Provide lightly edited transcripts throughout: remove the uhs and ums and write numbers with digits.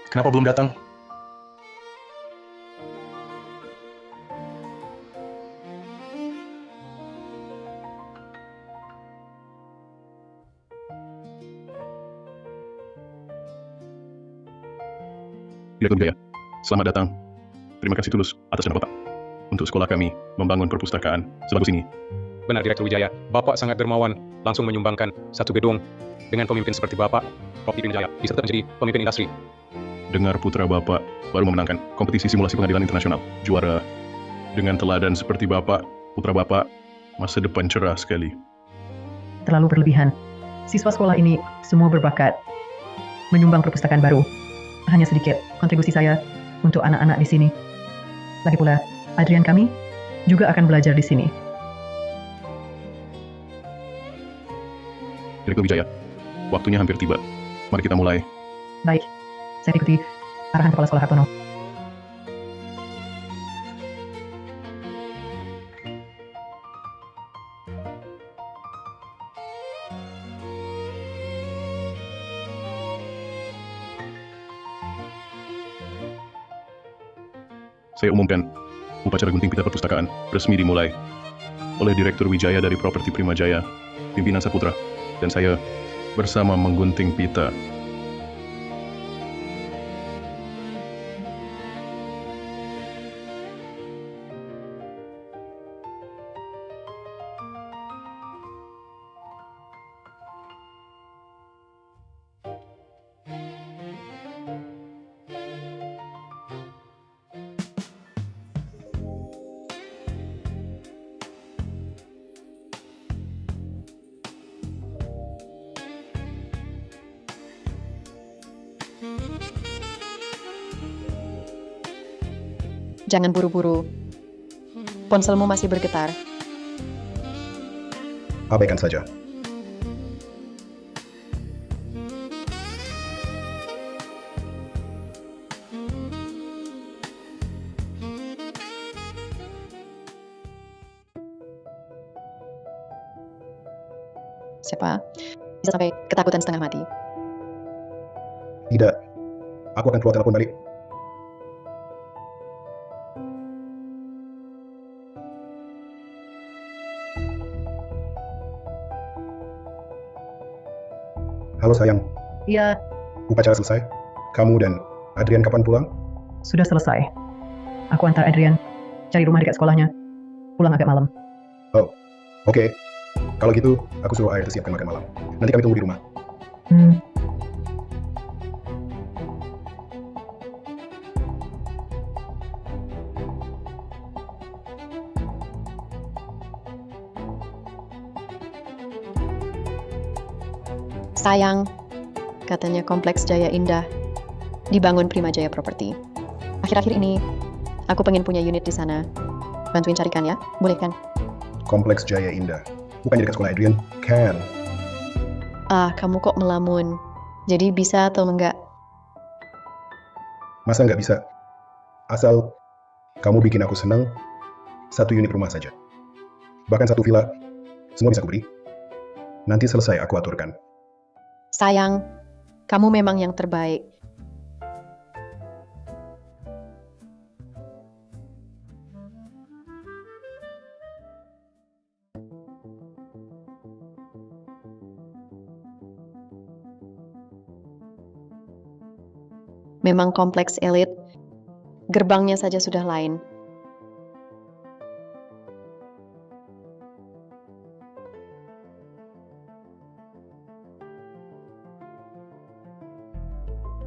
Kenapa belum datang? Direktur Wijaya, selamat datang. Terima kasih tulus atas dana Bapak untuk sekolah kami membangun perpustakaan sebagus ini. Benar, Direktur Wijaya. Bapak sangat dermawan, langsung menyumbangkan satu gedung. Dengan pemimpin seperti Bapak, Prof. Idrin Jaya bisa tetap menjadi pemimpin industri. Dengar putra Bapak baru memenangkan kompetisi simulasi pengadilan internasional, juara. Dengan teladan seperti Bapak, putra Bapak, masa depan cerah sekali. Terlalu berlebihan. Siswa sekolah ini semua berbakat. Menyumbang perpustakaan baru. Hanya sedikit kontribusi saya untuk anak-anak di sini. Lagi pula, Adrian kami juga akan belajar di sini. Direktur Wijaya, waktunya hampir tiba. Mari kita mulai. Baik, saya ikuti arahan Kepala Sekolah Hartono. Saya umumkan, upacara gunting pita perpustakaan resmi dimulai oleh Direktur Wijaya dari Properti Prima Jaya, pimpinan Saputra, dan saya bersama menggunting pita. Jangan buru-buru. Ponselmu masih bergetar. Abaikan saja. Siapa? Bisa sampai ketakutan setengah mati. Tidak. Aku akan keluar telepon balik. Halo sayang, Iya, upacara selesai. Kamu dan Adrian kapan pulang? sudah selesai. Aku antar Adrian cari rumah dekat sekolahnya. Pulang agak malam. Oke. Kalau gitu, aku suruh Air siapkan makan malam. Nanti kami tunggu di rumah. Sayang, katanya Kompleks Jaya Indah dibangun Prima Jaya Property. Akhir-akhir ini, aku pengen punya unit di sana. Bantuin carikan ya, boleh kan? Kompleks Jaya Indah. Bukan dekat sekolah Adrian, kan? Ah, kamu kok melamun. Jadi bisa atau enggak? Masa nggak bisa? Asal kamu bikin aku senang, satu unit rumah saja. Bahkan satu villa, semua bisa aku beri. Nanti selesai aku aturkan. Sayang, kamu memang yang terbaik. Memang kompleks elit, gerbangnya saja sudah lain.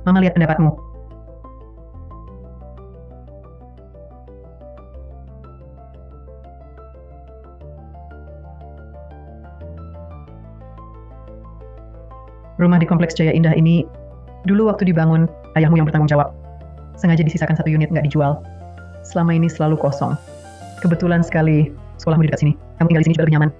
Mama lihat pendapatmu. Rumah di Kompleks Jaya Indah ini, dulu waktu dibangun, ayahmu yang bertanggung jawab. Sengaja disisakan satu unit nggak dijual. Selama ini selalu kosong. Kebetulan sekali, sekolahmu di dekat sini. Kamu tinggal di sini juga lebih nyaman.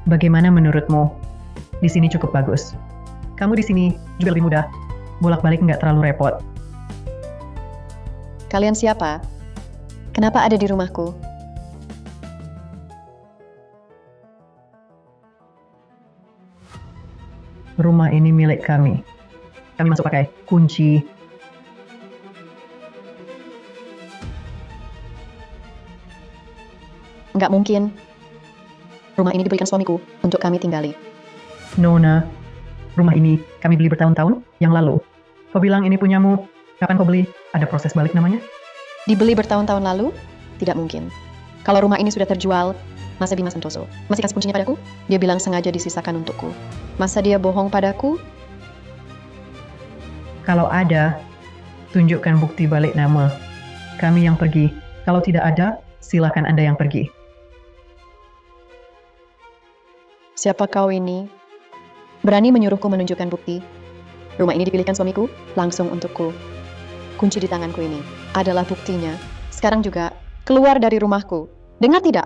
Bagaimana menurutmu? Di sini cukup bagus. Kamu di sini juga lebih mudah. Bolak-balik nggak terlalu repot. Kalian siapa? Kenapa ada di rumahku? Rumah ini milik kami. Kami masuk pakai kunci. Nggak mungkin. Rumah ini diberikan suamiku untuk kami tinggali. Nona, rumah ini kami beli bertahun-tahun yang lalu. Kau bilang ini punyamu. Kapan kau beli? Ada proses balik namanya? Dibeli bertahun-tahun lalu? Tidak mungkin. Kalau rumah ini sudah terjual, masa Bima Santoso masih kasih kuncinya padaku? Dia bilang sengaja disisakan untukku. Masa dia bohong padaku? Kalau ada, tunjukkan bukti balik nama. Kami yang pergi. Kalau tidak ada, silakan Anda yang pergi. Siapa kau ini? Berani menyuruhku menunjukkan bukti. Rumah ini dipilihkan suamiku langsung untukku. Kunci di tanganku ini adalah buktinya. Sekarang juga keluar dari rumahku. Dengar tidak?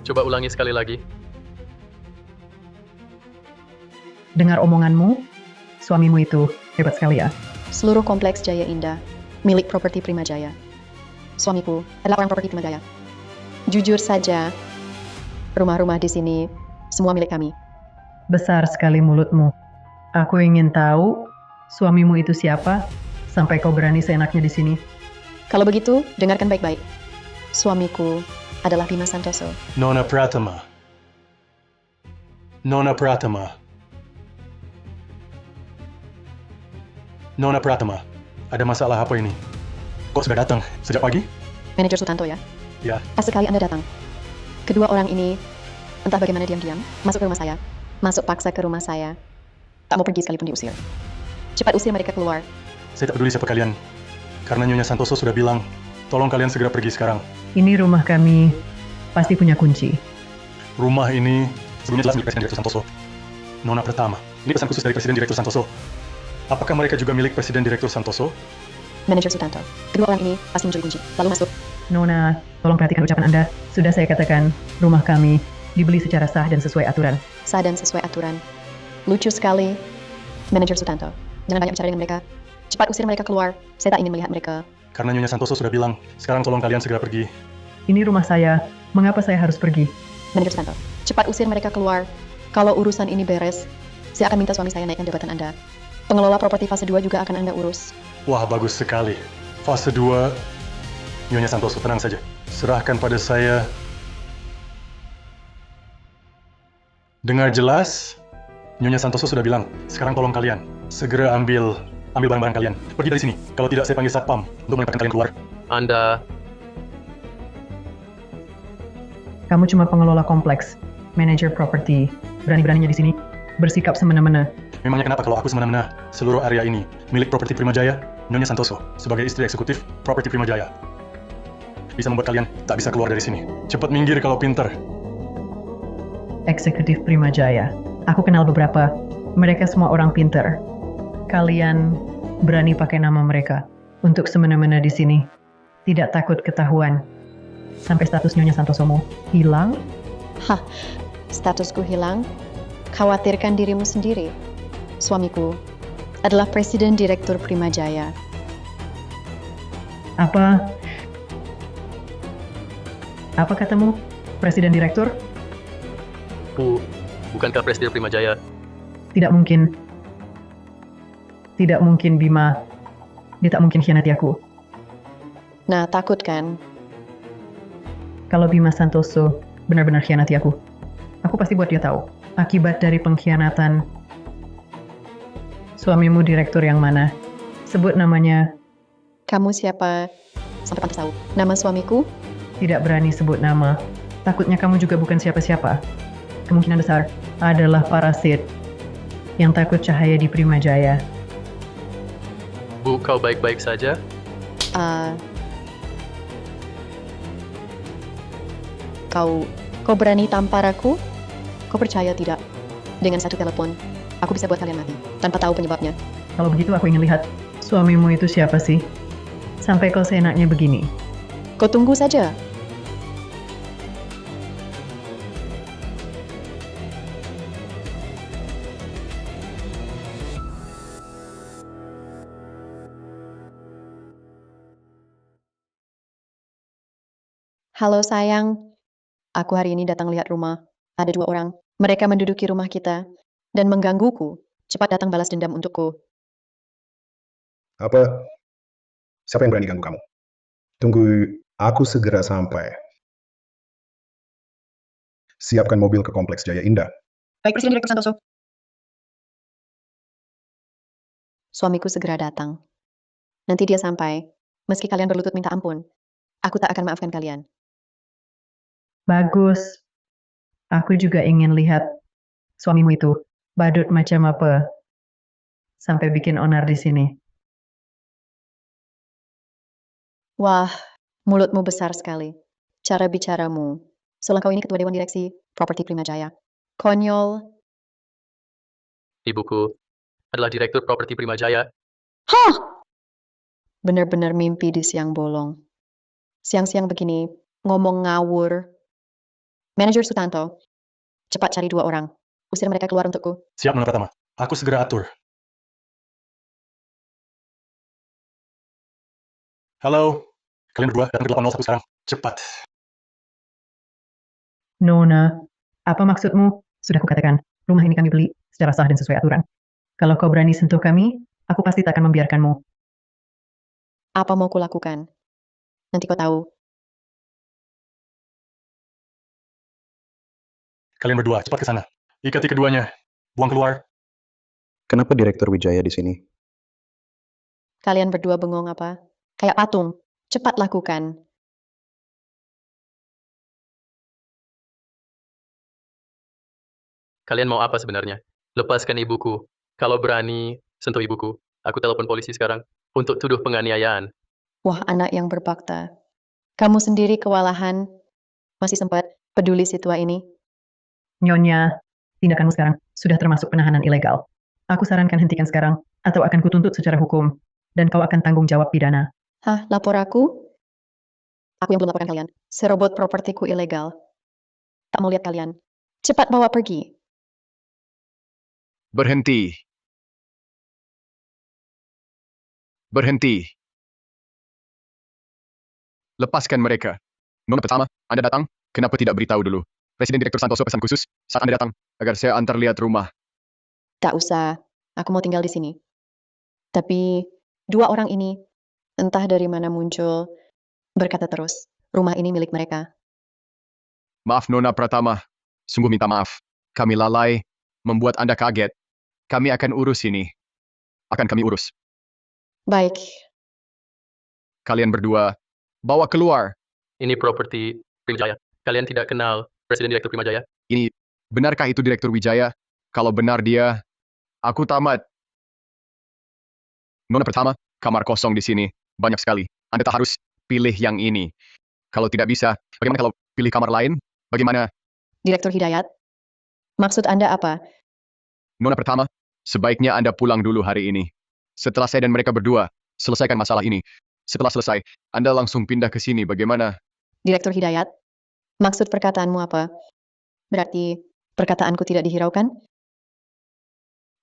Coba ulangi sekali lagi. Dengar omonganmu, suamimu itu hebat sekali ya. Seluruh kompleks Jaya Indah milik properti Prima Jaya. Suamiku adalah orang properti Prima Jaya. Jujur saja, rumah-rumah di sini semua milik kami. Besar sekali mulutmu. Aku ingin tahu suamimu itu siapa sampai kau berani seenaknya di sini. Kalau begitu, dengarkan baik-baik. Suamiku adalah Bima Santoso. Nona Pratama. Nona Pratama. Nona Pratama. Ada masalah apa ini? Kok sudah datang? Sejak pagi? Manajer Sutanto ya? Ya. Pas sekali Anda datang. Kedua orang ini, entah bagaimana diam-diam, masuk ke rumah saya. Masuk paksa ke rumah saya. Tak mau pergi sekalipun diusir. Cepat usir mereka keluar. Saya tak peduli siapa kalian. Karena Nyonya Santoso sudah bilang, tolong kalian segera pergi sekarang. Ini rumah kami, pasti punya kunci. Rumah ini sebelumnya jelas milik Presiden Direktur Santoso. Nona Pratama. Ini pesan khusus dari Presiden Direktur Santoso. Apakah mereka juga milik Presiden Direktur Santoso? Manajer Sutanto. Kedua orang ini pasti mencuri kunci. Lalu masuk. Nona, tolong perhatikan ucapan Anda. Sudah saya katakan, rumah kami dibeli secara sah dan sesuai aturan. Sah dan sesuai aturan. Lucu sekali. Manajer Sutanto. Jangan banyak bicara dengan mereka. Cepat usir mereka keluar. Saya tak ingin melihat mereka. Karena Nyonya Santoso sudah bilang, sekarang tolong kalian segera pergi. Ini rumah saya, mengapa saya harus pergi? Manajer Sutanto. Cepat usir mereka keluar. Kalau urusan ini beres, saya akan minta suami saya naikkan jabatan Anda. Pengelola properti fase 2 juga akan Anda urus. Wah, bagus sekali. Fase 2, Nyonya Santoso, tenang saja. Serahkan pada saya. Dengar jelas, Nyonya Santoso sudah bilang, sekarang tolong kalian, segera ambil barang-barang kalian. Pergi dari sini. Kalau tidak, saya panggil Satpam untuk melepaskan kalian keluar. Anda, Kamu cuma pengelola kompleks, manajer properti. Berani-beraninya di sini, bersikap semena-mena. Memangnya kenapa kalau aku semena-mena? Seluruh area ini milik properti Prima Jaya, Nyonya Santoso, sebagai istri eksekutif properti Prima Jaya. Bisa membuat kalian tak bisa keluar dari sini. Cepat minggir kalau pintar. Eksekutif Prima Jaya. Aku kenal beberapa. Mereka semua orang pinter. Kalian berani pakai nama mereka untuk semena-mena di sini. Tidak takut ketahuan. Sampai status Nyonya Santosomu hilang? Hah, statusku hilang? Khawatirkan dirimu sendiri. Suamiku adalah Presiden Direktur Prima Jaya. Apa katamu, Presiden Direktur? bukankah Presiden Prima Jaya? Tidak mungkin. Tidak mungkin, Bima. Dia tak mungkin khianati aku. Nah, takut kan? Kalau Bima Santoso benar-benar khianati aku pasti buat dia tahu. Akibat dari pengkhianatan suamimu direktur yang mana? Sebut namanya. Kamu siapa? Sampai pantas tahu. Nama suamiku? Tidak berani sebut nama. Takutnya kamu juga bukan siapa-siapa. Kemungkinan besar adalah parasit yang takut cahaya di Prima Jaya. Bu, kau baik-baik saja? Kau berani tampar aku? Kau percaya tidak? Dengan satu telepon, aku bisa buat kalian mati tanpa tahu penyebabnya. Kalau begitu aku ingin lihat suamimu itu siapa sih? Sampai kau seenaknya begini. Kau tunggu saja. Halo sayang, aku hari ini datang lihat rumah. Ada 2 orang. Mereka menduduki rumah kita dan menggangguku. Cepat datang balas dendam untukku. Apa? Siapa yang berani ganggu kamu? Tunggu, aku segera sampai. Siapkan mobil ke Kompleks Jaya Indah. Baik, Presiden Direktur Santoso. Suamiku segera datang. Nanti dia sampai. Meski kalian berlutut minta ampun, aku tak akan maafkan kalian. Bagus. Aku juga ingin lihat suamimu itu badut macam apa. Sampai bikin onar di sini. Wah, mulutmu besar sekali. Cara bicaramu. Seolah kau ini ketua Dewan Direksi Properti Prima Jaya. Konyol. Ibuku adalah direktur properti Prima Jaya. Hah! Benar-benar mimpi di siang bolong. Siang-siang begini, ngomong ngawur. Manajer Sutanto, cepat cari 2 orang. Usir mereka keluar untukku. Siap, Nona Pratama. Aku segera atur. Halo. Kalian berdua datang ke 801 sekarang. Cepat. Nona, apa maksudmu? Sudah kukatakan, rumah ini kami beli secara sah dan sesuai aturan. Kalau kau berani sentuh kami, aku pasti tak akan membiarkanmu. Apa mau kulakukan? Nanti kau tahu. Kalian berdua, cepat ke sana. Ikati keduanya. Buang keluar. Kenapa Direktur Wijaya di sini? Kalian berdua bengong apa? Kayak patung. Cepat lakukan. Kalian mau apa sebenarnya? Lepaskan ibuku. Kalau berani, sentuh ibuku. Aku telepon polisi sekarang untuk tuduh penganiayaan. Wah, anak yang berbakta. Kamu sendiri kewalahan. Masih sempat peduli si tua ini? Nyonya, tindakanmu sekarang sudah termasuk penahanan ilegal. Aku sarankan hentikan sekarang, atau akan kutuntut secara hukum, dan kau akan tanggung jawab pidana. Hah, lapor aku? Aku yang belum laporkan kalian. Serobot propertiku ilegal. Tak mau lihat kalian. Cepat bawa pergi. Berhenti. Berhenti. Lepaskan mereka. Nona pertama, Anda datang, kenapa tidak beritahu dulu? Presiden Direktur Santoso pesan khusus saat Anda datang, agar saya antar lihat rumah. Tak usah. Aku mau tinggal di sini. Tapi 2 orang ini, entah dari mana muncul, berkata terus, rumah ini milik mereka. Maaf Nona Pratama, sungguh minta maaf. Kami lalai, membuat Anda kaget. Kami akan urus ini. Akan kami urus. Baik, Kalian berdua, bawa keluar. Ini properti Prima Jaya. Kalian tidak kenal Presiden Direktur Prima Jaya? Ini, benarkah itu Direktur Wijaya? Kalau benar dia, aku tamat. Nona pertama, kamar kosong di sini. Banyak sekali. Anda tak harus pilih yang ini. Kalau tidak bisa, bagaimana kalau pilih kamar lain? Bagaimana? Direktur Hidayat. Maksud Anda apa? Nona pertama, sebaiknya Anda pulang dulu hari ini. Setelah saya dan mereka berdua selesaikan masalah ini. Setelah selesai, Anda langsung pindah ke sini. Bagaimana? Direktur Hidayat. Maksud perkataanmu apa? Berarti perkataanku tidak dihiraukan?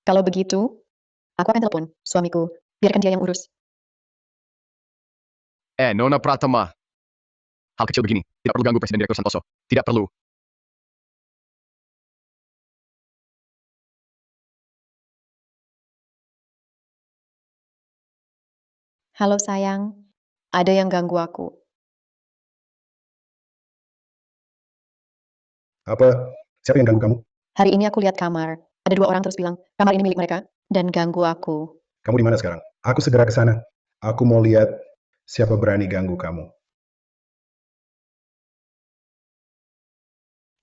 Kalau begitu, aku akan telepon suamiku. Biarkan dia yang urus. Nona Pratama. Hal kecil begini, tidak perlu ganggu Presiden Direktur Santoso. Tidak perlu. Halo sayang, ada yang ganggu aku. Apa? Siapa yang ganggu kamu? Hari ini aku lihat kamar. Ada 2 orang terus bilang, kamar ini milik mereka. Dan ganggu aku. Kamu di mana sekarang? Aku segera ke sana. Aku mau lihat siapa berani ganggu kamu.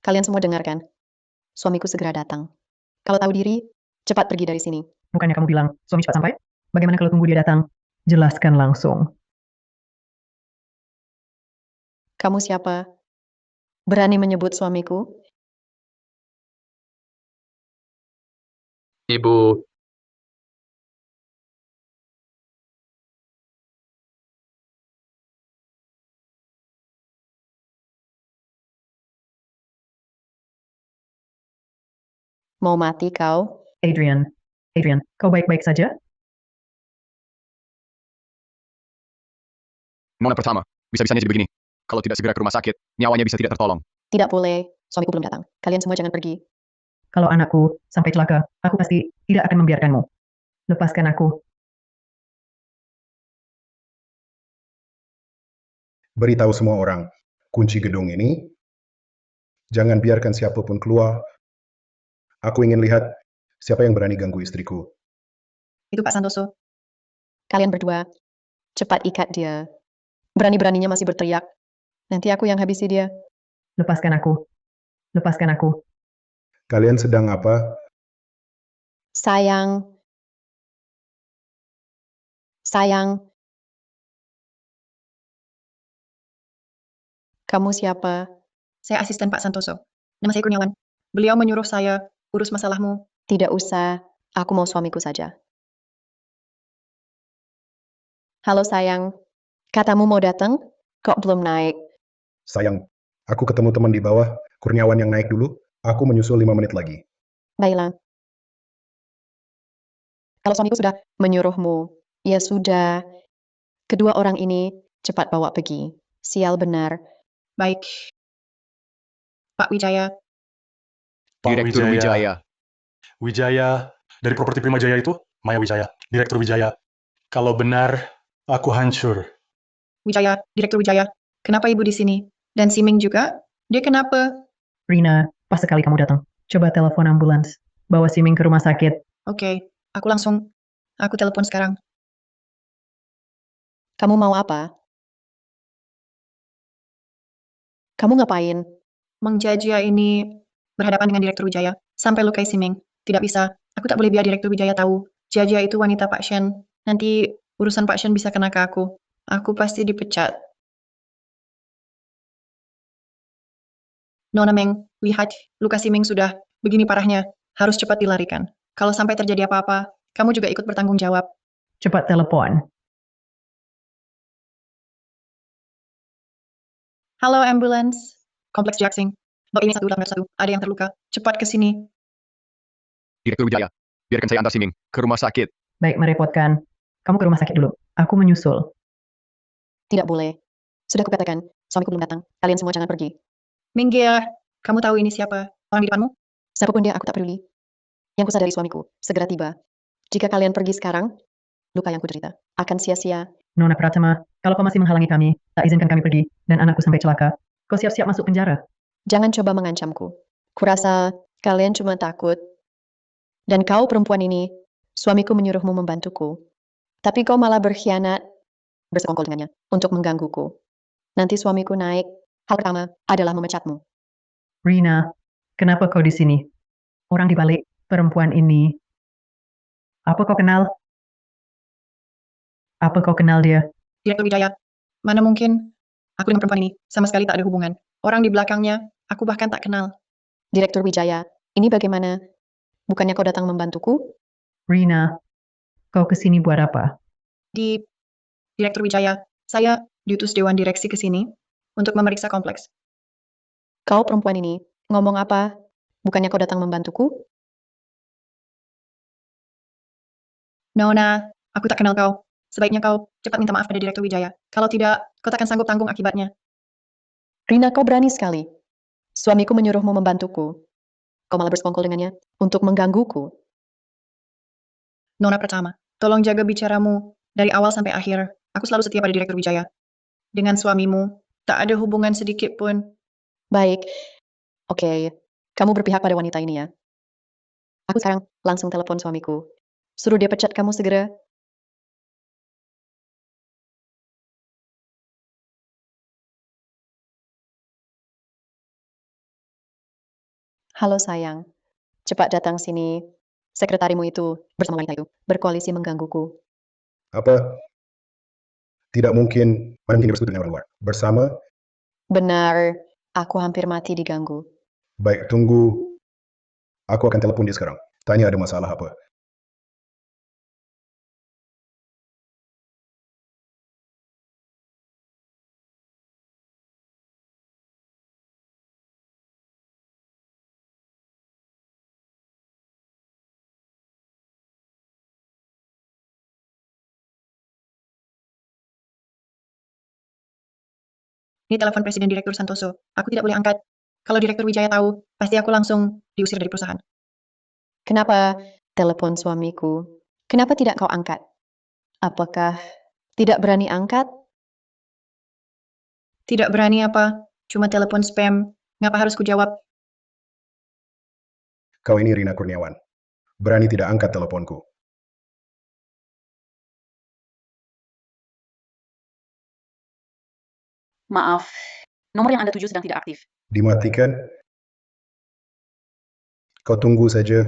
Kalian semua dengarkan. Suamiku segera datang. Kalau tahu diri, cepat pergi dari sini. Bukannya kamu bilang, suami cepat sampai? Bagaimana kalau tunggu dia datang? Jelaskan langsung. Kamu siapa? Berani menyebut suamiku? Ibu, Mau mati kau? Adrian, kau baik-baik saja? Nona pertama, bisa-bisanya jadi begini. Kalau tidak segera ke rumah sakit, nyawanya bisa tidak tertolong. Tidak boleh. Suamiku belum datang. Kalian semua jangan pergi. Kalau anakku sampai celaka, aku pasti tidak akan membiarkanmu. Lepaskan aku. Beritahu semua orang, kunci gedung ini, jangan biarkan siapapun keluar. Aku ingin lihat siapa yang berani ganggu istriku. Itu Pak Santoso. Kalian berdua, cepat ikat dia. Berani-beraninya masih berteriak. Nanti aku yang habisi dia. Lepaskan aku. Lepaskan aku. Kalian sedang apa? Sayang. Sayang. Kamu siapa? Saya asisten Pak Santoso. Nama saya Kurniawan. Beliau menyuruh saya urus masalahmu. Tidak usah. Aku mau suamiku saja. Halo sayang. Katamu mau datang? Kok belum naik? Sayang, aku ketemu teman di bawah, Kurniawan yang naik dulu. Aku menyusul 5 menit lagi. Baiklah. Kalau suamiku sudah menyuruhmu, ya sudah. Kedua orang ini cepat bawa pergi. Sial benar. Baik. Pak Wijaya. Pak Direktur Wijaya. Wijaya dari properti Prima Jaya itu, Maya Wijaya, Direktur Wijaya. Kalau benar, aku hancur. Wijaya, Direktur Wijaya. Kenapa ibu di sini? Dan si Ming juga? Dia kenapa? Rina, pas sekali kamu datang. Coba telepon ambulans. Bawa si Ming ke rumah sakit. Oke, aku langsung. Aku telepon sekarang. Kamu mau apa? Kamu ngapain? Mang Jajia ini berhadapan dengan Direktur Wijaya. Sampai lukai si Ming. Tidak bisa. Aku tak boleh biar Direktur Wijaya tahu. Jajia itu wanita Pak Shen. Nanti urusan Pak Shen bisa kena ke aku. Aku pasti dipecat. Nona Meng, lihat, luka si Ming sudah begini parahnya. Harus cepat dilarikan. Kalau sampai terjadi apa-apa, kamu juga ikut bertanggung jawab. Cepat telepon. Halo ambulans. Kompleks Jaksing. Blok ini 181. Ada yang terluka. Cepat ke sini. Direktur Wijaya. Biarkan saya antar Siming ke rumah sakit. Baik merepotkan. Kamu ke rumah sakit dulu. Aku menyusul. Tidak boleh. Sudah kukatakan, suamiku belum datang. Kalian semua jangan pergi. Minggir. Kamu tahu ini siapa? Orang di depanmu? Siapapun dia, aku tak peduli. Yang kusadari suamiku, segera tiba. Jika kalian pergi sekarang, luka yang kuderita akan sia-sia. Nona Pratama, kalau kau masih menghalangi kami, tak izinkan kami pergi, dan anakku sampai celaka, kau siap-siap masuk penjara. Jangan coba mengancamku. Kurasa kalian cuma takut. Dan kau perempuan ini, suamiku menyuruhmu membantuku. Tapi kau malah berkhianat, bersekongkol dengannya, untuk menggangguku. Nanti suamiku naik, hal pertama adalah memecatmu. Rina, kenapa kau di sini? Orang di balik perempuan ini. Apa kau kenal? Apa kau kenal dia? Direktur Wijaya, mana mungkin aku dengan perempuan ini sama sekali tak ada hubungan. Orang di belakangnya, aku bahkan tak kenal. Direktur Wijaya, ini bagaimana? Bukannya kau datang membantuku? Rina, kau kesini buat apa? Di Direktur Wijaya, saya diutus Dewan Direksi ke sini untuk memeriksa kompleks. Kau perempuan ini, ngomong apa? Bukannya kau datang membantuku? Nona, aku tak kenal kau. Sebaiknya kau cepat minta maaf pada Direktur Wijaya. Kalau tidak, kau takkan sanggup tanggung akibatnya. Rina, kau berani sekali. Suamiku menyuruhmu membantuku. Kau malah bersekongkol dengannya untuk menggangguku. Nona pertama, tolong jaga bicaramu dari awal sampai akhir. Aku selalu setia pada Direktur Wijaya. Dengan suamimu, tak ada hubungan sedikit pun. Baik. Oke. Kamu berpihak pada wanita ini ya. Aku sekarang langsung telepon suamiku. Suruh dia pecat kamu segera. Halo sayang. Cepat datang sini. Sekretarimu itu bersama wanita itu berkoalisi menggangguku. Apa? Tidak mungkin, mana mungkin bersekutu dengan orang luar. Bersama, Benar, aku hampir mati diganggu. baik tunggu. Aku akan telepon dia sekarang. Tanya ada masalah apa. Ini telepon Presiden Direktur Santoso. Aku tidak boleh angkat. Kalau Direktur Wijaya tahu, pasti aku langsung diusir dari perusahaan. Kenapa telepon suamiku? Kenapa tidak kau angkat? Apakah tidak berani angkat? Tidak berani apa? Cuma telepon spam. Ngapa harus kujawab? Kau ini Rina Kurniawan. Berani tidak angkat teleponku. Maaf, nomor yang Anda tuju sedang tidak aktif. Dimatikan? Kau tunggu saja.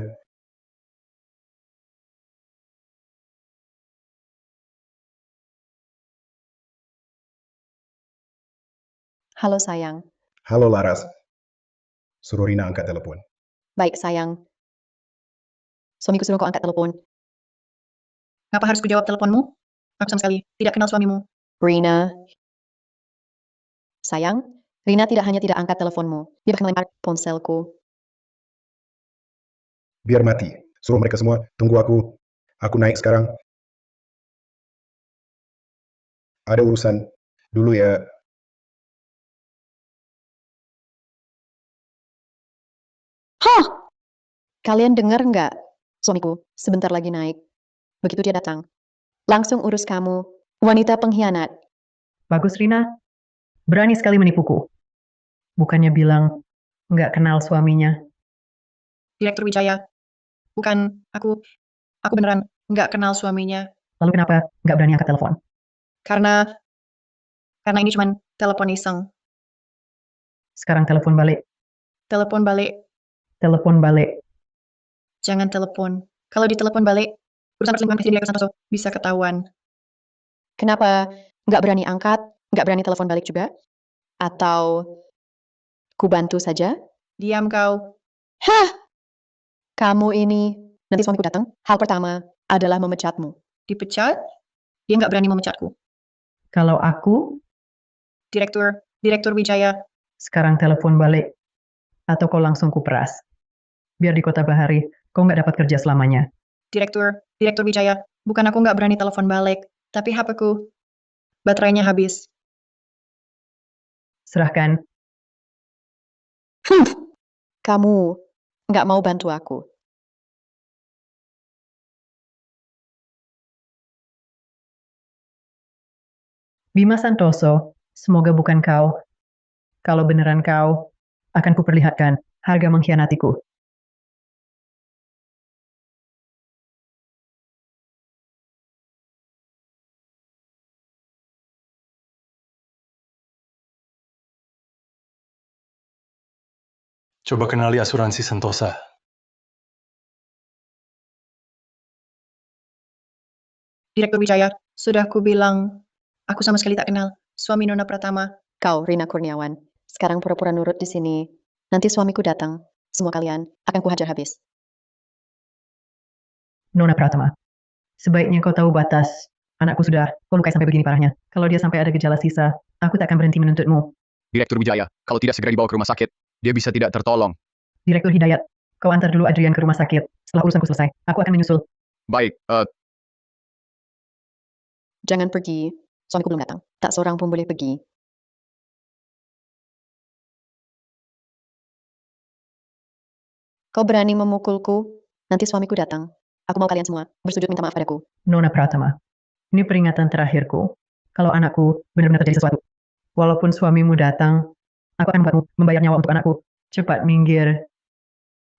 Halo sayang. Halo Laras. Suruh Rina angkat telepon. Baik sayang. Suamiku suruh kau angkat telepon. Ngapa harus kujawab teleponmu? Aku sama sekali tidak kenal suamimu. Rina. Sayang, Rina tidak hanya tidak angkat teleponmu, dia bahkan melempar ponselku. Biar mati. Suruh mereka semua tunggu aku. Aku naik sekarang. Ada urusan dulu ya. Hah! Kalian dengar nggak? Suamiku sebentar lagi naik. Begitu dia datang, langsung urus kamu, wanita pengkhianat. Bagus, Rina. Berani sekali menipuku. Bukannya bilang nggak kenal suaminya. Direktur Wijaya. Bukan, aku beneran nggak kenal suaminya. Lalu kenapa nggak berani angkat telepon? Karena ini cuman telepon iseng. Sekarang telepon balik. Telepon balik. Telepon balik. Jangan telepon. Kalau ditelepon balik, urusan perselingkuhan Presiden Direktur Santoso bisa ketahuan. Kenapa nggak berani angkat, nggak berani telepon balik juga? Atau ku bantu saja? Diam kau. Hah! Kamu ini, nanti suamiku datang, hal pertama adalah memecatmu. Dipecat? Dia nggak berani memecatku. Kalau aku, Direktur Wijaya. sekarang telepon balik. Atau kau langsung kuperas. Biar di Kota Bahari, kau nggak dapat kerja selamanya. Direktur Wijaya. Bukan aku nggak berani telepon balik, tapi HP-ku baterainya habis. Serahkan. Kamu nggak mau bantu aku. Bima Santoso, semoga bukan kau. Kalau beneran kau, akan kuperlihatkan harga mengkhianatiku. Coba kenali asuransi Sentosa. Direktur Wijaya, sudah ku bilang, aku sama sekali tak kenal suami Nona Pratama. Kau, Rina Kurniawan, sekarang pura-pura nurut di sini. Nanti suamiku datang, semua kalian akan kuhajar habis. Nona Pratama, sebaiknya kau tahu batas. Anakku sudah kau lukai sampai begini parahnya. Kalau dia sampai ada gejala sisa, aku tak akan berhenti menuntutmu. Direktur Wijaya, kalau tidak segera dibawa ke rumah sakit, dia bisa tidak tertolong. Direktur Hidayat, kau antar dulu Adrian ke rumah sakit. Setelah urusanku selesai, aku akan menyusul. Baik, Jangan pergi, suamiku belum datang. Tak seorang pun boleh pergi. Kau berani memukulku, nanti suamiku datang. Aku mau kalian semua bersujud minta maaf padaku. Nona Pratama, ini peringatan terakhirku. Kalau anakku benar-benar terjadi sesuatu, walaupun suamimu datang, aku akan membuatmu membayar nyawa untuk anakku. Cepat minggir.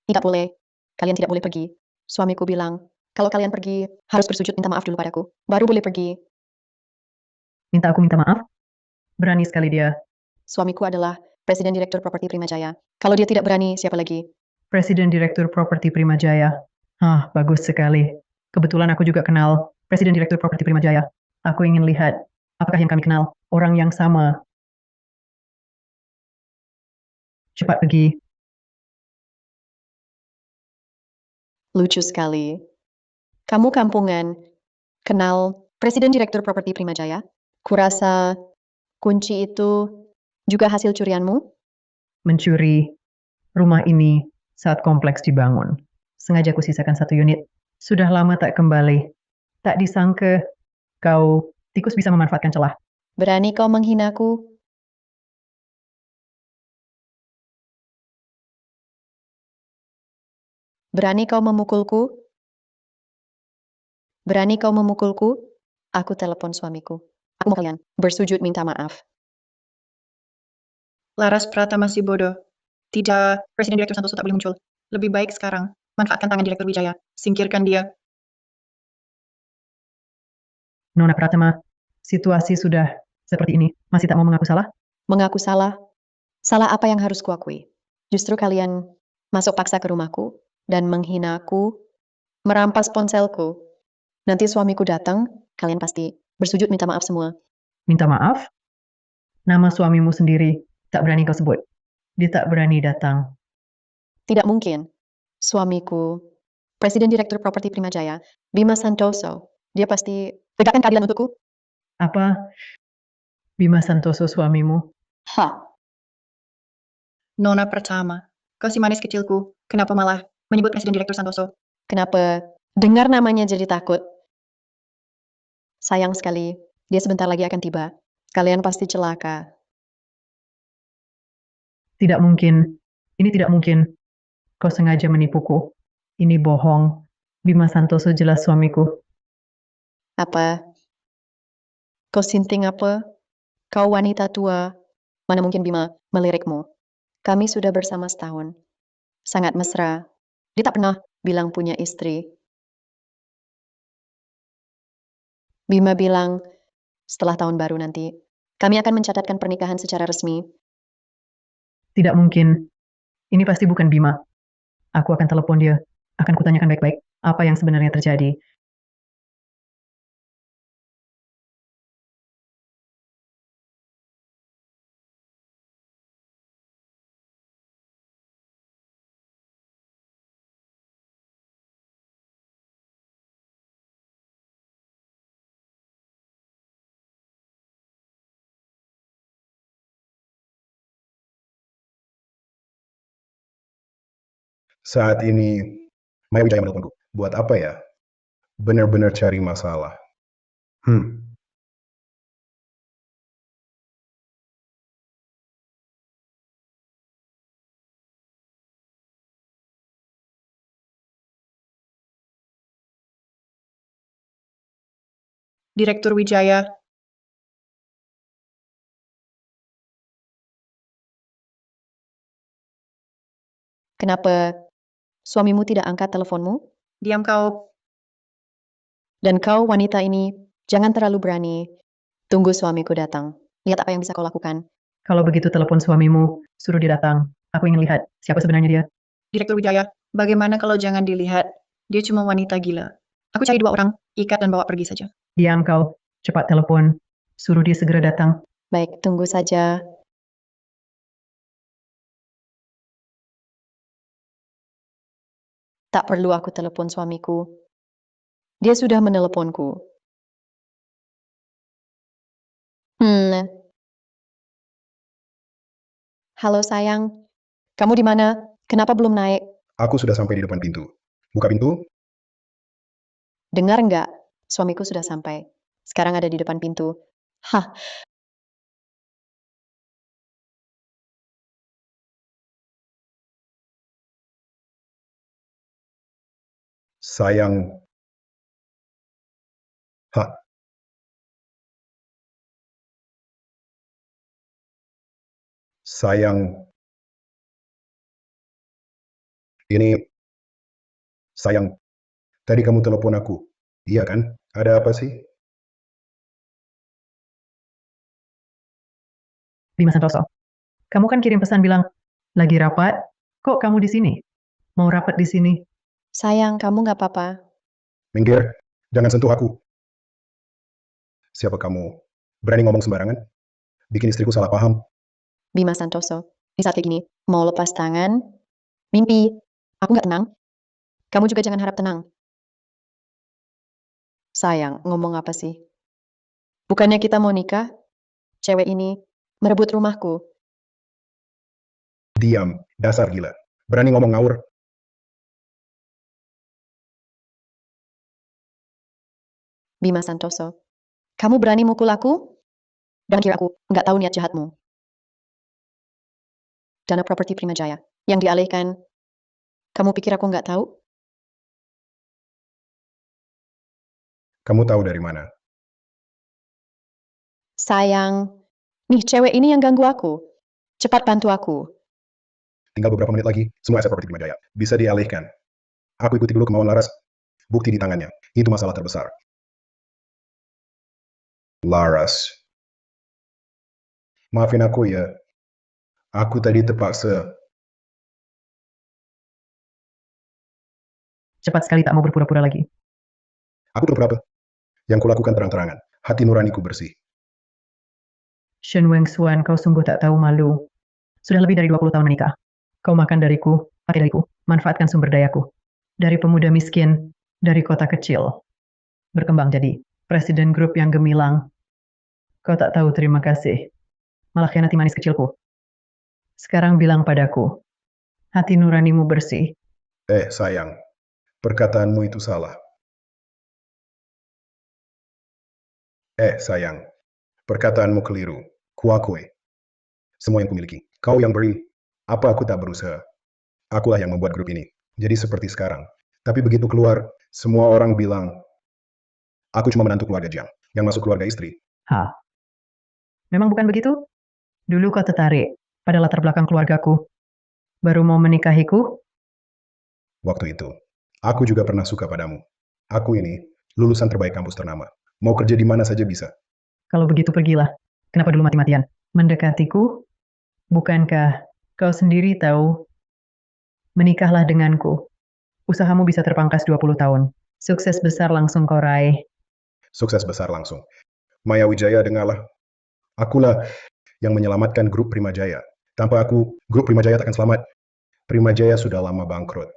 Tidak boleh. Kalian tidak boleh pergi. Suamiku bilang, kalau kalian pergi, harus bersujud minta maaf dulu padaku. Baru boleh pergi. Minta aku minta maaf? Berani sekali dia. Suamiku adalah Presiden Direktur Properti Primajaya. Kalau dia tidak berani, siapa lagi? Presiden Direktur Properti Primajaya. Bagus sekali. Kebetulan aku juga kenal Presiden Direktur Properti Primajaya. Aku ingin lihat, apakah yang kami kenal orang yang sama. Cepat pergi. Lucu sekali. Kamu kampungan. Kenal Presiden Direktur Properti Primajaya? Kurasa kunci itu juga hasil curianmu? Mencuri rumah ini saat kompleks dibangun. Sengaja kusisakan 1 unit. Sudah lama tak kembali. Tak disangka kau tikus bisa memanfaatkan celah. Berani kau menghinaku? Berani kau memukulku? Berani kau memukulku? Aku telepon suamiku. Aku mau kalian bersujud minta maaf. Laras Pratama si bodoh. Tidak, Presiden Direktur Santoso tak boleh muncul. Lebih baik sekarang, manfaatkan tangan Direktur Wijaya. Singkirkan dia. Nona Pratama, situasi sudah seperti ini. Masih tak mau mengaku salah? Mengaku salah? Salah apa yang harus kuakui? Justru kalian masuk paksa ke rumahku dan menghina aku, merampas ponselku. Nanti suamiku datang, kalian pasti bersujud minta maaf semua. Minta maaf? Nama suamimu sendiri tak berani kau sebut. Dia tak berani datang. Tidak mungkin. Suamiku, Presiden Direktur Properti Primajaya, Bima Santoso, dia pasti tegakkan keadilan untukku. Apa? Bima Santoso suamimu? Ha, Nona Pratama, kau si manis kecilku. Kenapa malah menyebut Presiden Direktur Santoso? Kenapa dengar namanya jadi takut? Sayang sekali, dia sebentar lagi akan tiba. Kalian pasti celaka. Tidak mungkin. Ini tidak mungkin. Kau sengaja menipuku. Ini bohong. Bima Santoso jelas suamiku. Apa? Kau sinting apa? Kau wanita tua. Mana mungkin Bima melirikmu? Kami sudah bersama setahun. Sangat mesra. Dia tak pernah bilang punya istri. Bima bilang, setelah tahun baru nanti, kami akan mencatatkan pernikahan secara resmi. Tidak mungkin. Ini pasti bukan Bima. Aku akan telepon dia. Akan kutanyakan baik-baik apa yang sebenarnya terjadi. Saat ini, Maya Wijaya menelponku. Buat apa ya? Benar-benar cari masalah. Direktur Wijaya, Kenapa suamimu tidak angkat teleponmu? diam kau. Dan kau wanita ini, jangan terlalu berani. Tunggu suamiku datang. Lihat apa yang bisa kau lakukan. Kalau begitu telepon suamimu, suruh dia datang. Aku ingin lihat siapa sebenarnya dia. Direktur Wijaya, bagaimana kalau jangan dilihat? Dia cuma wanita gila. Aku cari 2 orang, ikat dan bawa pergi saja. Diam kau. Cepat telepon. Suruh dia segera datang. Baik, tunggu saja. Tak perlu aku telepon suamiku. Dia sudah meneleponku. Halo sayang, kamu di mana? Kenapa belum naik? Aku sudah sampai di depan pintu. Buka pintu. Dengar nggak? Suamiku sudah sampai. Sekarang ada di depan pintu. Hah, Sayang. Hah. Sayang. Ini. Sayang. Tadi kamu telepon aku. Iya kan? Ada apa sih? Bima Santoso. Kamu kan kirim pesan bilang, lagi rapat? Kok kamu di sini? Mau rapat di sini? sayang, kamu nggak apa-apa. Minggir. Jangan sentuh aku. Siapa kamu? Berani ngomong sembarangan? Bikin istriku salah paham. Bima Santoso, di saat kayak gini, mau lepas tangan, mimpi, aku nggak tenang. Kamu juga jangan harap tenang. Sayang, ngomong apa sih? Bukannya kita mau nikah? Cewek ini merebut rumahku. Diam. Dasar gila. Berani ngomong ngawur. Bima Santoso, kamu berani mukul aku? Jangan kira aku nggak tahu niat jahatmu. Dana properti Primajaya yang dialihkan, kamu pikir aku nggak tahu? Kamu tahu dari mana? Sayang, nih cewek ini yang ganggu aku. Cepat bantu aku. Tinggal beberapa menit lagi, semua aset properti Prima Jaya bisa dialihkan. Aku ikuti dulu kemauan Laras. Bukti di tangannya. Itu masalah terbesar. Laras. Maafin aku ya. Aku tadi terpaksa. Cepat sekali tak mau berpura-pura lagi. Aku pura-pura apa? Yang kulakukan terang-terangan. Hati nuraniku bersih. Shen Weng Xuan, kau sungguh tak tahu malu. Sudah lebih dari 20 tahun menikah. Kau makan dariku, pakai dariku, manfaatkan sumber dayaku. Dari pemuda miskin, dari kota kecil. Berkembang jadi presiden grup yang gemilang. Kau tak tahu terima kasih. Malah khianati manis kecilku. Sekarang bilang padaku, hati nuranimu bersih. Sayang. Perkataanmu itu salah. Sayang. Perkataanmu keliru. Kuakui. Semua yang kumiliki. Kau yang beri. Apa aku tak berusaha? Akulah yang membuat grup ini. Jadi seperti sekarang. Tapi begitu keluar, semua orang bilang, aku cuma menantu keluarga Jiang. Yang masuk keluarga istri. Memang bukan begitu? Dulu kau tertarik pada latar belakang keluargaku. Baru mau menikahiku? Waktu itu, aku juga pernah suka padamu. Aku ini, lulusan terbaik kampus ternama. Mau kerja di mana saja bisa. Kalau begitu pergilah. Kenapa dulu mati-matian? Mendekatiku? Bukankah kau sendiri tahu? Menikahlah denganku. Usahamu bisa terpangkas 20 tahun. Sukses besar langsung kau raih. Sukses besar langsung. Maya Wijaya, dengarlah. Akulah yang menyelamatkan grup Prima Jaya. Tanpa aku, grup Prima Jaya takkan selamat. Prima Jaya sudah lama bangkrut.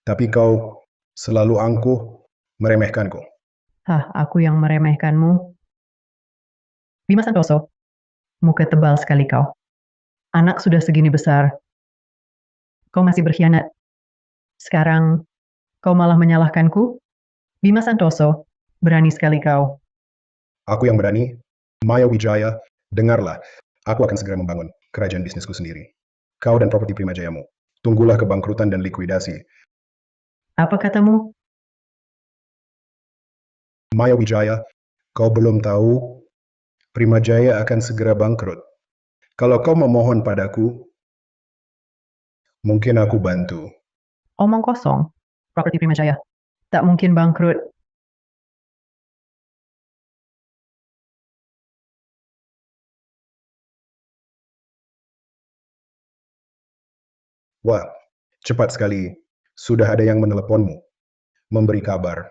Tapi kau selalu angkuh meremehkanku. Aku yang meremehkanmu? Bima Santoso, muka tebal sekali kau. Anak sudah segini besar. Kau masih berkhianat. Sekarang, kau malah menyalahkanku? Bima Santoso, berani sekali kau. Aku yang berani. Maya Wijaya, dengarlah. Aku akan segera membangun kerajaan bisnisku sendiri. Kau dan properti Prima Jayamu. Tunggulah kebangkrutan dan likuidasi. Apa katamu? Maya Wijaya, kau belum tahu Prima Jaya akan segera bangkrut. Kalau kau memohon padaku, mungkin aku bantu. Omong kosong. Properti Prima Jaya. Tak mungkin bangkrut. Wah, cepat sekali. Sudah ada yang meneleponmu. Memberi kabar.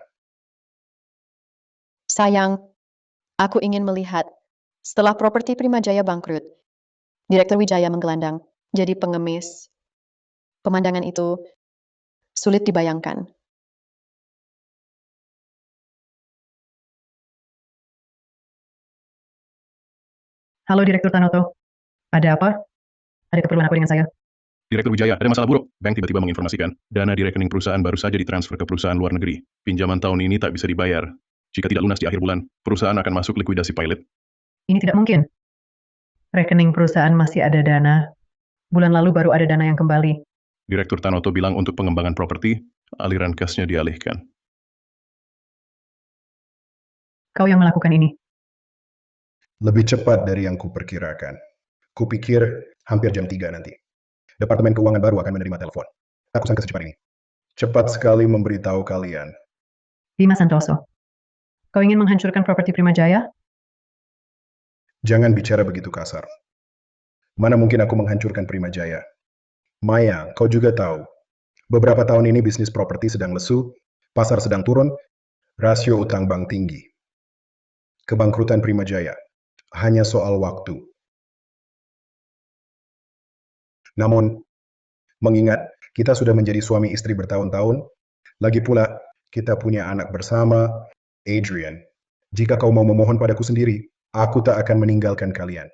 Sayang, aku ingin melihat setelah properti Prima Jaya bangkrut, Direktur Wijaya menggelandang jadi pengemis. Pemandangan itu sulit dibayangkan. Halo Direktur Tanoto. Ada apa? Ada keperluan apa dengan saya? Direktur Wijaya, ada masalah buruk. Bank tiba-tiba menginformasikan, dana di rekening perusahaan baru saja ditransfer ke perusahaan luar negeri. Pinjaman tahun ini tak bisa dibayar. Jika tidak lunas di akhir bulan, perusahaan akan masuk likuidasi pilot. Ini tidak mungkin. Rekening perusahaan masih ada dana. Bulan lalu baru ada dana yang kembali. Direktur Tanoto bilang untuk pengembangan properti, aliran kasnya dialihkan. Kau yang melakukan ini. Lebih cepat dari yang kuperkirakan. Kupikir hampir jam 3 nanti. Departemen Keuangan baru akan menerima telepon. Aku sangka secepat ini. Cepat sekali memberitahu kalian. Bima Santoso. Kau ingin menghancurkan properti Prima Jaya? Jangan bicara begitu kasar. Mana mungkin aku menghancurkan Prima Jaya? Maya, kau juga tahu. Beberapa tahun ini bisnis properti sedang lesu, pasar sedang turun, rasio utang bank tinggi. Kebangkrutan Prima Jaya hanya soal waktu. Namun, mengingat kita sudah menjadi suami istri bertahun-tahun, lagi pula kita punya anak bersama, Adrian. Jika kau mau memohon padaku sendiri, aku tak akan meninggalkan kalian.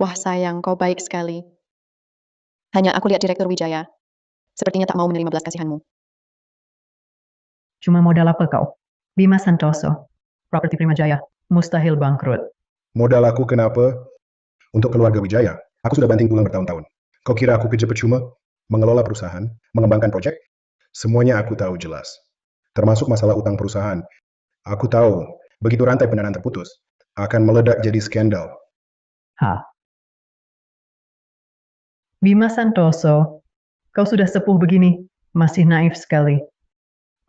Wah sayang, kau baik sekali. Hanya aku lihat Direktur Wijaya. Sepertinya tak mau menerima belas kasihanmu. Cuma modal apa kau? Bima Santoso. Properti Prima Jaya. Mustahil bangkrut. Modal aku kenapa? Untuk keluarga Wijaya. Aku sudah banting tulang bertahun-tahun. Kau kira aku kerja percuma? Mengelola perusahaan? Mengembangkan proyek? Semuanya aku tahu jelas. Termasuk masalah utang perusahaan. Aku tahu Begitu rantai pendanaan terputus, akan meledak jadi skandal. Bima Santoso, kau sudah sepuh begini, masih naif sekali.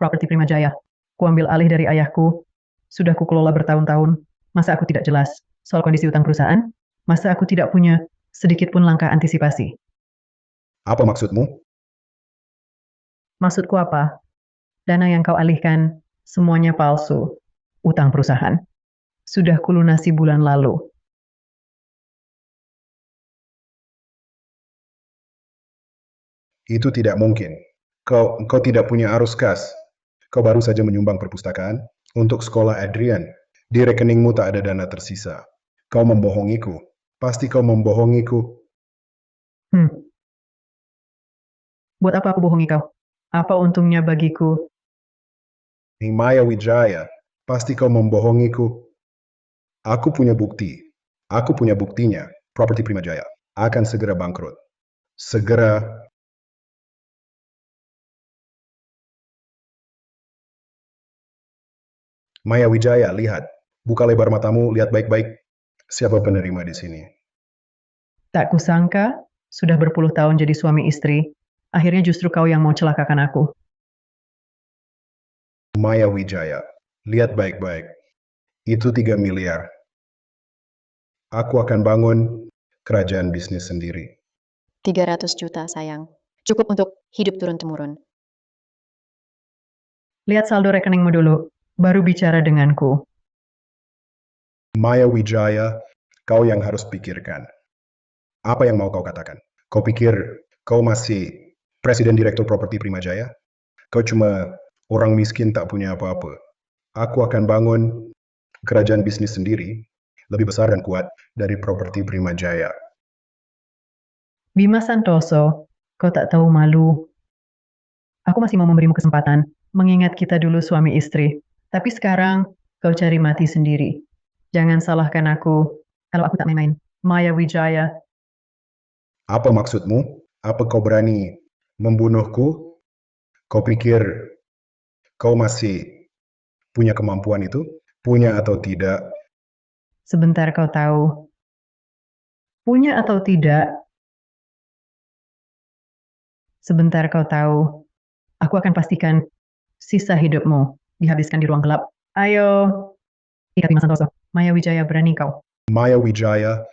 Properti Prima Jaya, kuambil alih dari ayahku, sudah kukelola bertahun-tahun, masa aku tidak jelas soal kondisi utang perusahaan? Masa aku tidak punya sedikit pun langkah antisipasi? Apa maksudmu? Maksudku apa? Dana yang kau alihkan, semuanya palsu. Utang perusahaan. Sudah kulunasi bulan lalu. Itu tidak mungkin. Kau tidak punya arus kas. Kau baru saja menyumbang perpustakaan untuk sekolah Adrian. Di rekeningmu tak ada dana tersisa. Kau membohongiku. Pasti kau membohongiku. Buat apa aku bohongi kau? Apa untungnya bagiku? Maya Wijaya, pasti kau membohongiku. Aku punya bukti. Aku punya buktinya. Properti Prima Jaya akan segera bangkrut. Segera. Maya Wijaya, lihat. Buka lebar matamu, lihat baik-baik. Siapa penerima di sini? Tak kusangka, sudah berpuluh tahun jadi suami istri, akhirnya justru kau yang mau celakakan aku. Maya Wijaya, lihat baik-baik. Itu 3 miliar. Aku akan bangun kerajaan bisnis sendiri. 300 juta, sayang. Cukup untuk hidup turun-temurun. Lihat saldo rekeningmu dulu, baru bicara denganku. Maya Wijaya, kau yang harus pikirkan. Apa yang mau kau katakan? Kau pikir kau masih presiden direktur properti Prima Jaya? Kau cuma orang miskin tak punya apa-apa. Aku akan bangun kerajaan bisnis sendiri, lebih besar dan kuat dari properti Prima Jaya. Bima Santoso, kau tak tahu malu. Aku masih mau memberimu kesempatan, mengingat kita dulu suami istri. Tapi sekarang, kau cari mati sendiri. Jangan salahkan aku, kalau aku tak main-main. Maya Wijaya. Apa maksudmu? Apa kau berani membunuhku? Kau pikir kau masih punya kemampuan itu? Punya atau tidak? Sebentar kau tahu. Punya atau tidak? Sebentar kau tahu. Aku akan pastikan sisa hidupmu dihabiskan di ruang gelap. Ayo. Ingat Bima Santoso, Maya Wijaya berani kau. Maya Wijaya,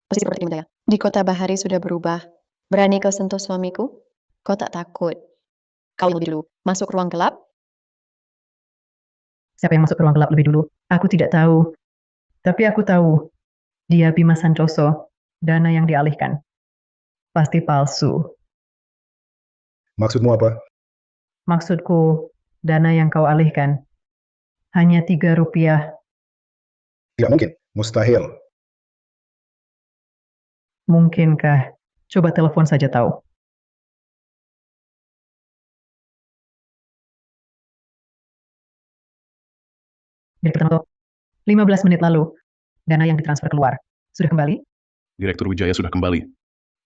Posisi properti Prima Jaya. Di kota Bahari sudah berubah. Berani kau sentuh suamiku? Kau tak takut. Kau yang lebih dulu masuk ruang gelap? Siapa yang masuk ke ruang gelap lebih dulu? Aku tidak tahu. Tapi aku tahu. Dia Bima Santoso. Dana yang dialihkan. Pasti palsu. maksudmu apa? Maksudku, dana yang kau alihkan. Hanya 3 rupiah. Tidak mungkin, mustahil. Mungkinkah? Coba telepon saja tahu. Direktur Santoso, 15 menit lalu, dana yang ditransfer keluar. Sudah kembali? Direktur Wijaya sudah kembali.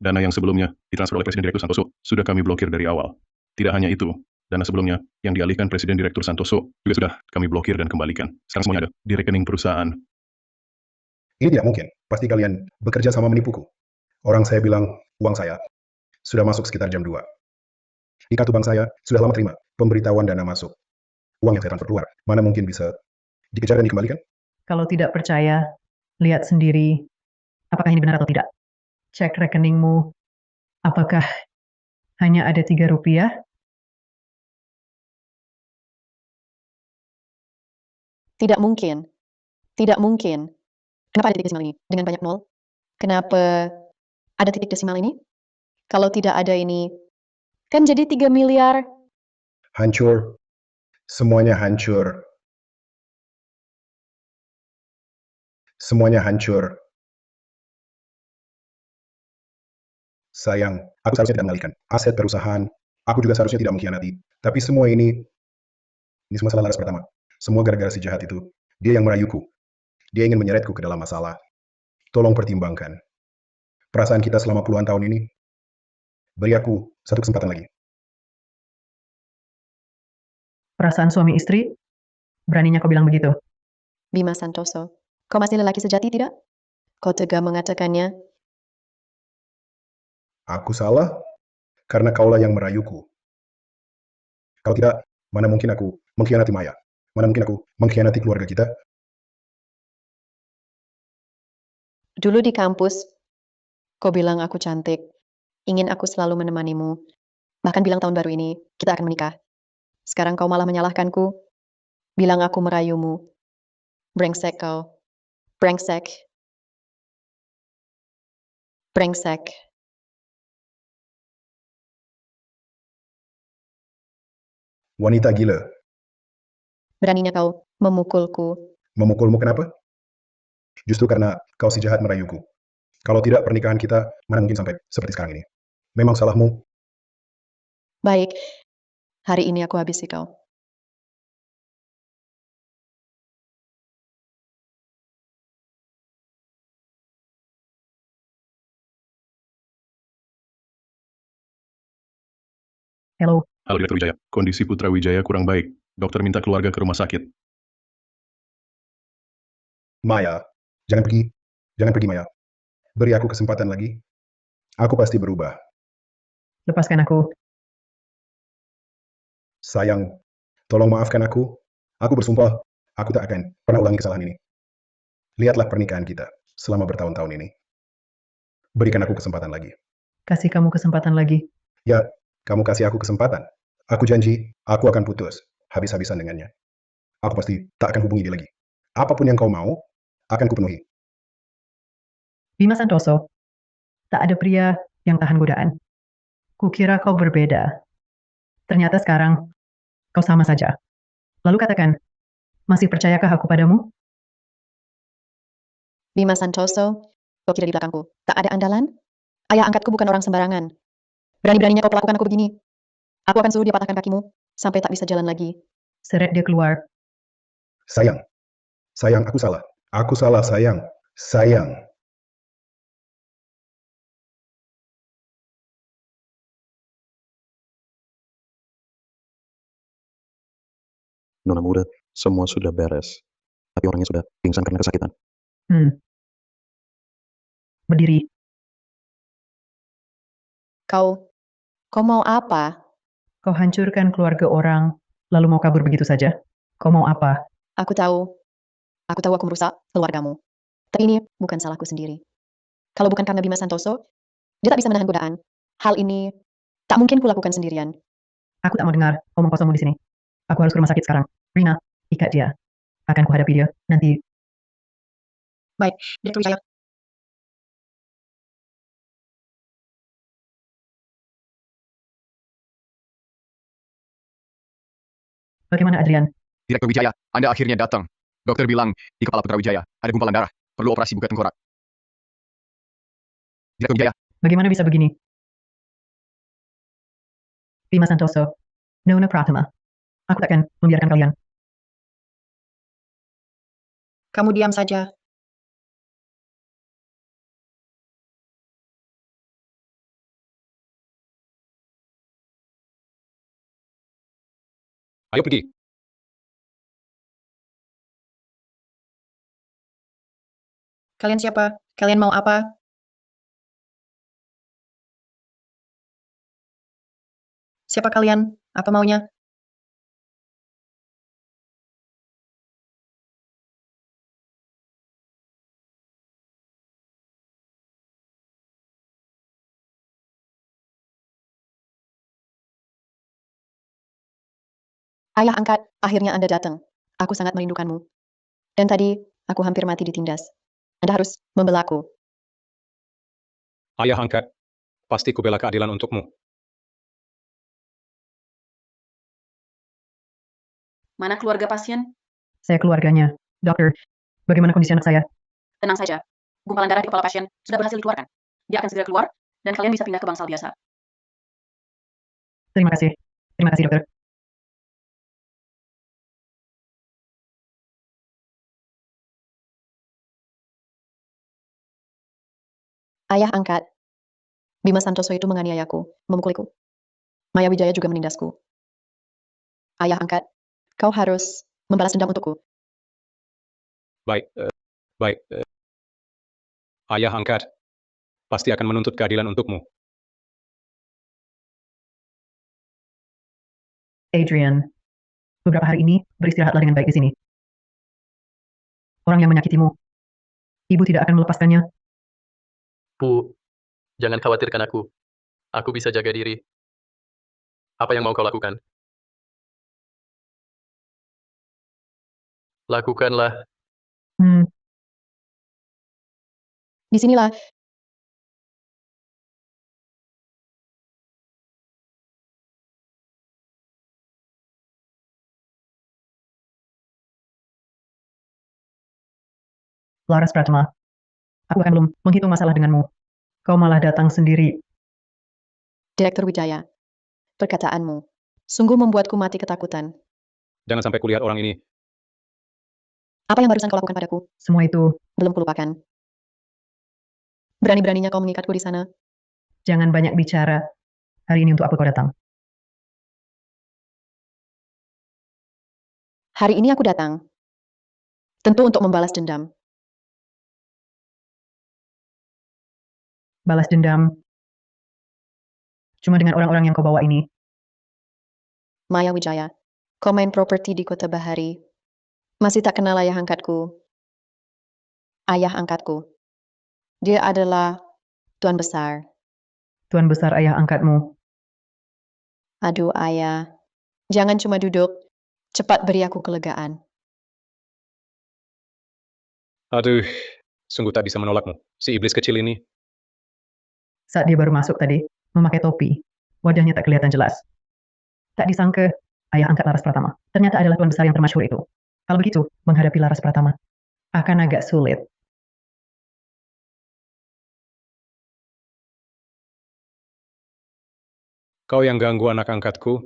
Dana yang sebelumnya ditransfer oleh Presiden Direktur Santoso sudah kami blokir dari awal. Tidak hanya itu, dana sebelumnya yang dialihkan Presiden Direktur Santoso juga sudah kami blokir dan kembalikan. Sekarang semuanya ada di rekening perusahaan. Ini tidak mungkin. Pasti kalian bekerja sama menipuku. Orang saya bilang, uang saya sudah masuk sekitar jam 2. Di kartu bank saya sudah lama terima pemberitahuan dana masuk. Uang yang saya transfer keluar, mana mungkin bisa dikejar dan dikembalikan? Kalau tidak percaya, lihat sendiri. Apakah ini benar atau tidak? Cek rekeningmu. Apakah hanya ada 3 rupiah? Tidak mungkin. Tidak mungkin. Kenapa ada titik desimal ini dengan banyak nol? Kenapa ada titik desimal ini? Kalau tidak ada ini, kan jadi 3 miliar. Hancur. Semuanya hancur. Semuanya hancur. Sayang, aku seharusnya tidak mengalihkan aset perusahaan. Aku juga seharusnya tidak mengkhianati. Tapi semua ini semua salah Laras pertama. Semua gara-gara si jahat itu. Dia yang merayuku. Dia ingin menyeretku ke dalam masalah. Tolong pertimbangkan. Perasaan kita selama puluhan tahun ini. Beri aku satu kesempatan lagi. Perasaan suami istri, beraninya kau bilang begitu. Bima Santoso, kau masih lelaki sejati tidak? Kau tega mengatakannya. Aku salah karena kaulah yang merayuku. Kalau tidak, mana mungkin aku mengkhianati Maya? Mana mungkin aku mengkhianati keluarga kita? Dulu di kampus, kau bilang aku cantik. Ingin aku selalu menemanimu. Bahkan bilang tahun baru ini, kita akan menikah. Sekarang kau malah menyalahkanku. Bilang aku merayumu. Brengsek kau. Brengsek. Brengsek. Wanita gila. Beraninya kau memukulku. Memukulmu kenapa? Justru karena kau si jahat merayuku. Kalau tidak, pernikahan kita mana mungkin sampai seperti sekarang ini. Memang salahmu. Baik, hari ini aku habisi kau. Hello, Halo Direktur Wijaya, kondisi Putra Wijaya kurang baik. Dokter minta keluarga ke rumah sakit. Maya, jangan pergi. Jangan pergi, Maya. Beri aku kesempatan lagi. Aku pasti berubah. lepaskan aku. Sayang, tolong maafkan aku. Aku bersumpah, aku tak akan pernah ulangi kesalahan ini. Lihatlah pernikahan kita selama bertahun-tahun ini. Berikan aku kesempatan lagi. Kasih kamu kesempatan lagi. Ya, kamu kasih aku kesempatan. Aku janji, aku akan putus habis-habisan dengannya. Aku pasti tak akan hubungi dia lagi. Apapun yang kau mau, akan kupenuhi. Bima Santoso, tak ada pria yang tahan godaan. Kukira kau berbeda. Ternyata sekarang kau sama saja. Lalu katakan, masih percayakah aku padamu? Bima Santoso, kau kira di belakangku tak ada andalan? Ayah angkatku bukan orang sembarangan. Berani-beraninya kau perlakukan aku begini. Aku akan suruh dia patahkan kakimu sampai tak bisa jalan lagi. Seret dia keluar. Sayang, sayang, aku salah. Aku salah, sayang. Sayang. Nona muda, semua sudah beres. Tapi orangnya sudah pingsan karena kesakitan. Berdiri. Kau mau apa? Kau hancurkan keluarga orang, lalu mau kabur begitu saja? Kau mau apa? Aku tahu aku merusak keluargamu. Tapi ini bukan salahku sendiri. Kalau bukan karena Bima Santoso, dia tak bisa menahan godaan. Hal ini tak mungkin kulakukan sendirian. Aku tak mau dengar omong kosongmu di sini. Aku harus ke rumah sakit sekarang. Rina, ikat dia. Akan kuhadapi dia nanti. Baik, Direktur Wijaya. Bagaimana Adrian? Direktur Wijaya, Anda akhirnya datang. Dokter bilang, di kepala Putra Wijaya ada gumpalan darah. Perlu operasi buka tengkorak. Direktur Wijaya, Bagaimana bisa begini? Bima Santoso, Nona Pratama. Aku takkan membiarkan kalian. Kamu diam saja. Ayo pergi. Kalian siapa? Kalian mau apa? Siapa kalian? Apa maunya? Ayah angkat, akhirnya Anda datang. Aku sangat merindukanmu. Dan tadi, aku hampir mati ditindas. Anda harus membelaku. Ayah angkat. Pasti ku bela keadilan untukmu. Mana keluarga pasien? Saya keluarganya. Dokter, bagaimana kondisi anak saya? Tenang saja. Gumpalan darah di kepala pasien sudah berhasil dikeluarkan. Dia akan segera keluar, dan kalian bisa pindah ke bangsal biasa. Terima kasih. Terima kasih, dokter. Ayah angkat. Bima Santoso itu menganiayaku, memukuliku. Maya Wijaya juga menindasku. Ayah angkat, Kau harus membalas dendam untukku. Baik, ayah angkat pasti akan menuntut keadilan untukmu. Adrian, beberapa hari ini beristirahatlah dengan baik di sini. Orang yang menyakitimu, ibu tidak akan melepaskannya. Bu, jangan khawatirkan aku. Aku bisa jaga diri. Apa yang mau kau lakukan? Lakukanlah. Di sinilah. Laras Pratama, aku akan belum menghitung masalah denganmu. Kau malah datang sendiri. Direktur Wijaya, perkataanmu sungguh membuatku mati ketakutan. Jangan sampai kulihat orang ini. Apa yang barusan kau lakukan padaku? Semua itu, Belum kulupakan. Berani-beraninya kau mengikatku di sana. jangan banyak bicara. Hari ini untuk apa kau datang? Hari ini aku datang. Tentu untuk membalas dendam. Balas dendam. Cuma dengan orang-orang yang kau bawa ini. Maya Wijaya, kau main properti di Kota Bahari. Masih tak kenal ayah angkatku. Ayah angkatku. Dia adalah Tuan Besar. Tuan besar ayah angkatmu. Aduh ayah, jangan cuma duduk. Cepat beri aku kelegaan. Aduh, sungguh tak bisa menolakmu. Si iblis kecil ini. Saat dia baru masuk tadi, memakai topi. Wajahnya tak kelihatan jelas. Tak disangka, ayah angkat Laras Pratama. Ternyata adalah tuan besar yang termasyhur itu. Kalau begitu, menghadapi Laras Pratama akan agak sulit. Kau yang ganggu anak angkatku.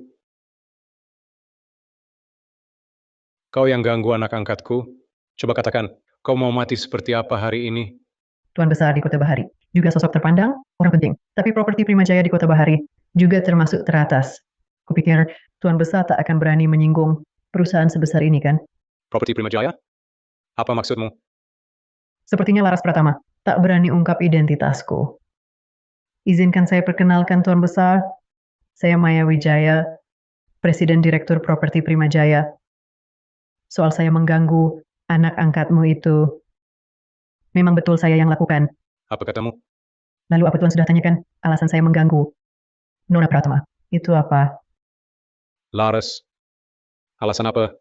Kau yang ganggu anak angkatku. Coba katakan, kau mau mati seperti apa hari ini? Tuan besar di Kota Bahari, juga sosok terpandang, orang penting. Tapi properti Primajaya di Kota Bahari juga termasuk teratas. Kupikir Tuan besar tak akan berani menyinggung perusahaan sebesar ini kan? Properti Primajaya? Apa maksudmu? Sepertinya Laras Pratama tak berani ungkap identitasku. Izinkan saya perkenalkan Tuan besar. Saya Maya Wijaya, Presiden Direktur Properti Primajaya. Soal saya mengganggu anak angkatmu itu, memang betul saya yang lakukan. Apa katamu? Lalu apa Tuan sudah tanyakan alasan saya mengganggu Nona Pratama? Itu apa? Laras. Alasan apa?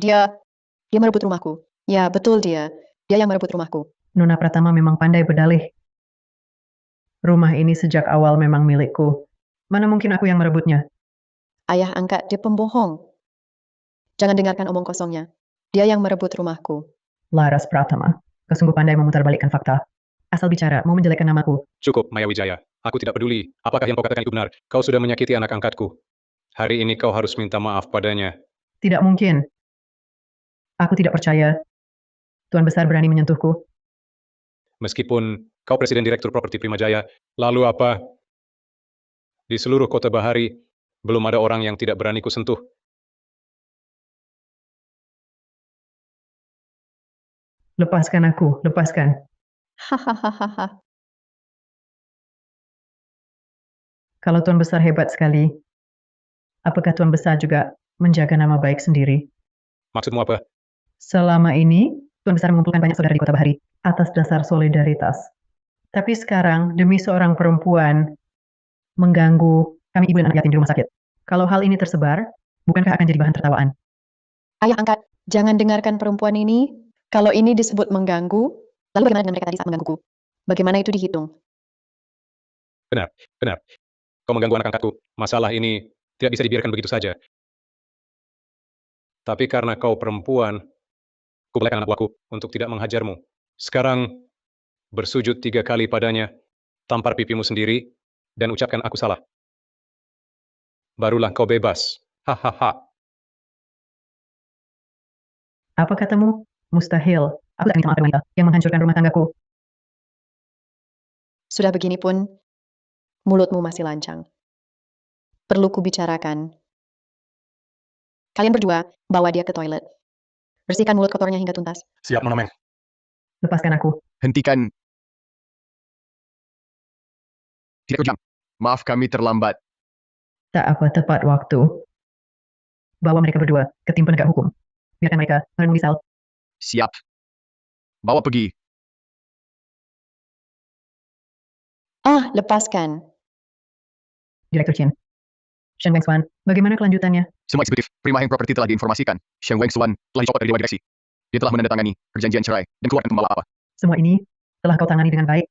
Dia merebut rumahku. Ya, betul dia. Dia yang merebut rumahku. Nona Pratama memang pandai berdalih. Rumah ini sejak awal memang milikku. Mana mungkin aku yang merebutnya? Ayah angkat dia pembohong. Jangan dengarkan omong kosongnya. Dia yang merebut rumahku. Laras Pratama, kau sungguh pandai memutarbalikkan fakta. Asal bicara, mau menjelekkan namaku. Cukup, Maya Wijaya. Aku tidak peduli. Apakah yang kau katakan itu benar? Kau sudah menyakiti anak angkatku. Hari ini kau harus minta maaf padanya. Tidak mungkin. Aku tidak percaya. Tuan besar berani menyentuhku. Meskipun kau Presiden Direktur Properti Primajaya, lalu apa? Di seluruh Kota Bahari, belum ada orang yang tidak berani kusentuh. Lepaskan aku, lepaskan. Hahaha. Kalau Tuan besar hebat sekali, apakah Tuan besar juga menjaga nama baik sendiri? Maksudmu apa? Selama ini, Tuan besar mengumpulkan banyak saudara di Kota Bahari atas dasar solidaritas. Tapi sekarang, demi seorang perempuan mengganggu kami ibu dan anak yatim di rumah sakit. Kalau hal ini tersebar, bukankah akan jadi bahan tertawaan? Ayah angkat, jangan dengarkan perempuan ini. Kalau ini disebut mengganggu, lalu bagaimana dengan mereka tadi saat menggangguku? Bagaimana itu dihitung? Benar. Kau mengganggu anak angkatku. Masalah ini tidak bisa dibiarkan begitu saja. Tapi karena kau perempuan, kubolehkan anak buahku untuk tidak menghajarmu. Sekarang, bersujud 3 kali padanya, tampar pipimu sendiri, dan ucapkan aku salah. Barulah kau bebas. Hahaha. Apa katamu? Mustahil. Aku tak minta maaf wanita yang menghancurkan rumah tanggaku. Sudah begini pun, mulutmu masih lancang. Perlu kubicarakan. Kalian berdua, bawa dia ke toilet. Bersihkan mulut kotornya hingga tuntas. Siap, Nona Meng. Lepaskan aku. Hentikan. Direktur Jang, maaf kami terlambat. Tak apa tepat waktu. Bawa mereka berdua ke tim penegak hukum. Biarkan mereka merenungi Sal. Siap. Bawa pergi. Lepaskan. Direktur Chen. Shen Wengswan, bagaimana kelanjutannya? Semua eksekutif Prima Heng Property telah diinformasikan. Sheng Wengsuan telah dicopot dari Dewan Direksi. Dia telah menandatangani perjanjian cerai dan keluarkan pembawa apa. Semua ini telah kau tangani dengan baik.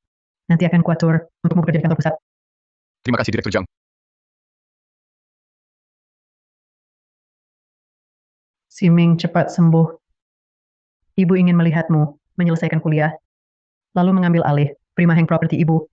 Nanti akan kuatur untukmu bekerja di kantor pusat. Terima kasih, Direktur Jang. Si Ming cepat sembuh. Ibu ingin melihatmu menyelesaikan kuliah, lalu mengambil alih Prima Heng Property Ibu.